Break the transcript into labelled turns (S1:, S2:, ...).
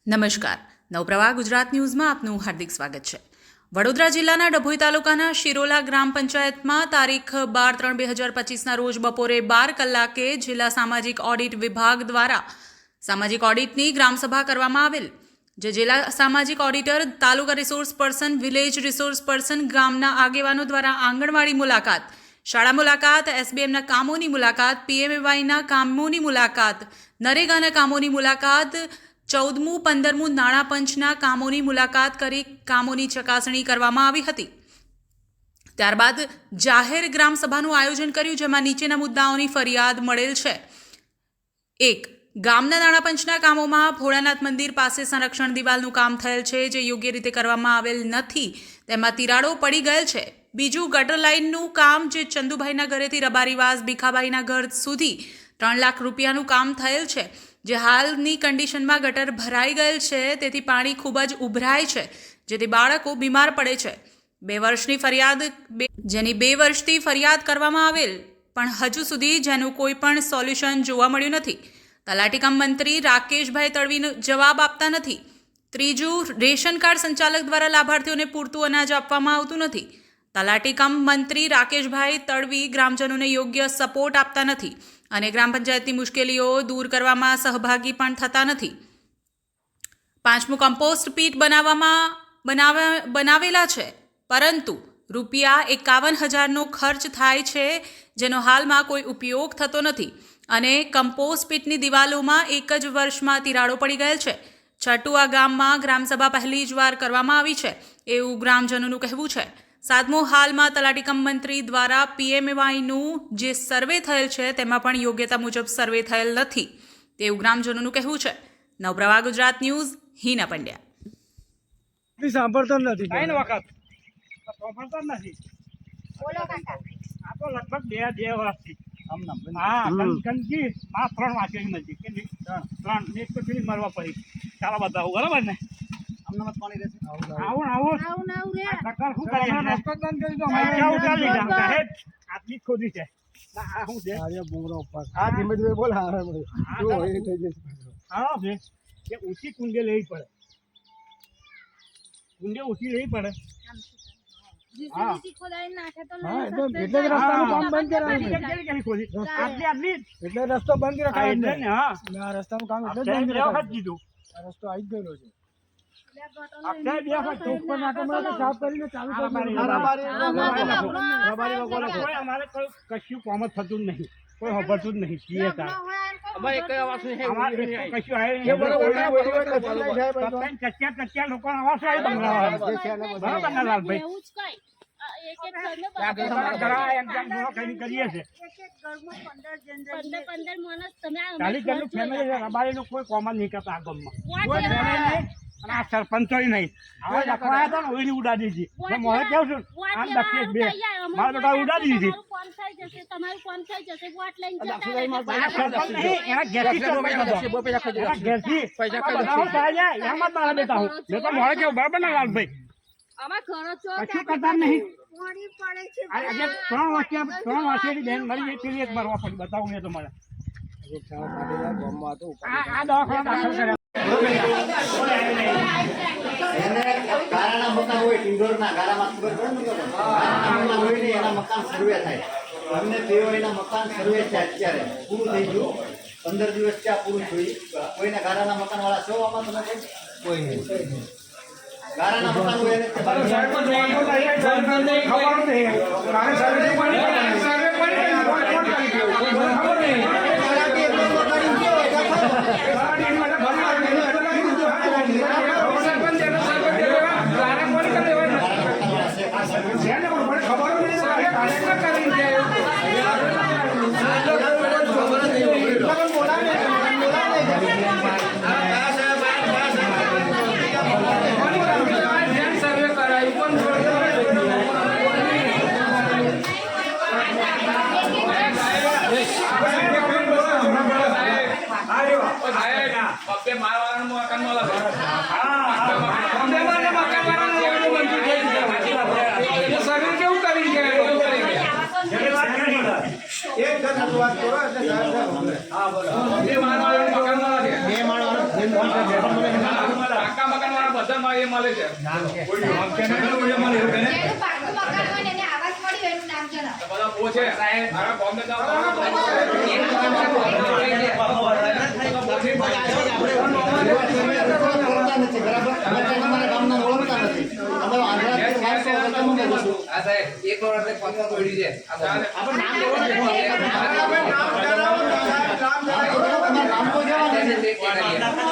S1: નમસ્કાર, નવપ્રવાહ ગુજરાત ન્યૂઝમાં આપનું હાર્દિક સ્વાગત છે। વડોદરા જિલ્લાના ડભોઈ તાલુકાના શિરોલા ગ્રામ પંચાયતમાં તારીખ 12/3/2025ના રોજ બપોરે 12 કલાકે જિલ્લા સામાજિક ઓડિટ વિભાગ દ્વારા સામાજિક ઓડિટની ગ્રામસભા કરવામાં આવેલ, જે જિલ્લા સામાજિક ઓડિટર, તાલુકા resource person, village resource person, ગામના આગેવાનો દ્વારા આંગણવાડી મુલાકાત, શાળા મુલાકાત, એસબીએમના કામોની મુલાકાત, પીએમએવાયના કામોની મુલાકાત, નરેગાના કામોની મુલાકાત, 14મું 15મું નાણાં પંચના કામોની મુલાકાત કરી કામોની ચકાસણી કરવામાં આવી હતી। ત્યારબાદ જાહેર ગ્રામસભાનું આયોજન કર્યું, જેમાં નીચેના મુદ્દાઓની ફરિયાદ મળેલ છે। 1. ગામના નાણાં પંચના કામોમાં ભોળાનાથ મંદિર પાસે સંરક્ષણ દિવાલનું કામ થયેલ છે, જે યોગ્ય રીતે કરવામાં આવેલ નથી, તેમાં તિરાડો પડી ગયેલ છે। 2. ગટર લાઇનનું કામ, જે ચંદુભાઈના ઘરેથી રબારીવાસ ભીખાભાઈના ઘર સુધી 3 લાખ રૂપિયાનું કામ થયેલ છે, જે હાલની કન્ડિશનમાં ગટર ભરાઈ ગયેલ છે, તેથી પાણી ખૂબ જ ઉભરાય છે, જેથી બાળકો બીમાર પડે છે। 2 વર્ષની ફરિયાદ, જેની 2 વર્ષથી ફરિયાદ કરવામાં આવેલ, પણ હજુ સુધી જેનું કોઈ પણ સોલ્યુશન જોવા મળ્યું નથી। તલાટી કમ મંત્રી રાકેશભાઈ તડવીનો જવાબ આપતા નથી। 3. રેશન કાર્ડ સંચાલક દ્વારા લાભાર્થીઓને પૂરતું અનાજ આપવામાં આવતું નથી। તલાટી કમ મંત્રી રાકેશભાઈ તડવી ગ્રામજનોને યોગ્ય સપોર્ટ આપતા નથી અને ગ્રામ પંચાયતની મુશ્કેલીઓ દૂર કરવામાં સહભાગી પણ થતા નથી। 5. કમ્પોસ્ટ પીટ બનાવેલા છે, પરંતુ ₹51,000નો ખર્ચ થાય છે, જેનો હાલમાં કોઈ ઉપયોગ થતો નથી અને કમ્પોસ્ટ પીટની દિવાલોમાં એક જ વર્ષમાં તિરાડો પડી ગયેલ છે। 6. આ ગામમાં ગ્રામસભા પહેલી જ વાર કરવામાં આવી છે, એવું ગ્રામજનોનું કહેવું છે। 7. હાલમાં તલાટી કમ મંત્રી દ્વારા પીએમએવાયનું જે સર્વે થયેલ છે, તેમાં પણ યોગ્યતા મુજબ સર્વે થયેલ નથી, તેવું ગ્રામજનોનું કહેવું છે। નવપ્રવાહ ગુજરાત ન્યૂઝ, હિના પંડ્યા।
S2: સાંભળતો નથી, કઈ વખત સાંભળતો નથી।
S3: બોલો કાકા,
S2: આ તો લગભગ બે વર્ષથી હા કંકી આ 3 વાંચેલી નથી કે 3 એક તો પેલી મરવા પડી। ચાલો બતાવું, બરાબર ને? આટલી ખોદી છે, ઊંચી કુંડે લેવી પડે, કુંડે ઊંચી લેવી પડે। રસ્તો બંધ રખાય ને, રસ્તાનું કામ એટલે કીધું, રસ્તો આવી જ ગયેલો છે। અમારે કશું કામ જ થતું જ નહીં, કોઈ ખબરતું જ નહીં। લોકો આવાસ લાલભાઈ કરીએ છે, રબારી કોઈ કોમ જ નહીં કરતા આ ગામમાં, અને આ સરપંચ નહીં। હવે લખવાયા હતા ને ઓઈની ઉડાડી દીધી, મોહે કેવું છું આમ દક્ષિણ બે મારા બેટા ઉડાડી દીધી। બરાબર ને લાલભાઈ, કશું કરતા નહીં। 3 વર્ષથી બેન મળી પેલી એક મરવા પડી, બતાવું ને તમારે આ દવાખાના દાખલ કર્યા।
S4: ગારાના મકાન હોય, ઇન્ડોરના ગારામાં ખબર પડે ને, હોય ને એના મકાન સર્વે થાય। અમને તેઓના મકાન સર્વે છે, અત્યારે પૂરું થઈ ગયું, 15 દિવસ ત્યાં પૂરું થયું। કોઈના ગારાના મકાન વાળા છો આમાં? તમે કોઈ નહીં, ગારાના મકાન હોય એને
S5: બધામાં એ મળે છે કોઈ નામ કે નહીં કોઈ મળે એવું કે નહીં
S3: જેનું પાકું મકાન હોય ને એને આવાજ મળ્યું એનું નામ જણાવો.
S5: બધા બહુ છે મારા બોમ્બે જાવ
S4: કરતા નથી બરાબર અમે તો તમારા ગામના ઓળખતા નથી અમે આંધ્રાથી વારસો કરતા અમે જોશું
S6: આ સાહેબ એક વાર એટલે પત્તા તોડી છે
S4: આપણે નામ તમારું નામ તો જવાનું
S6: આ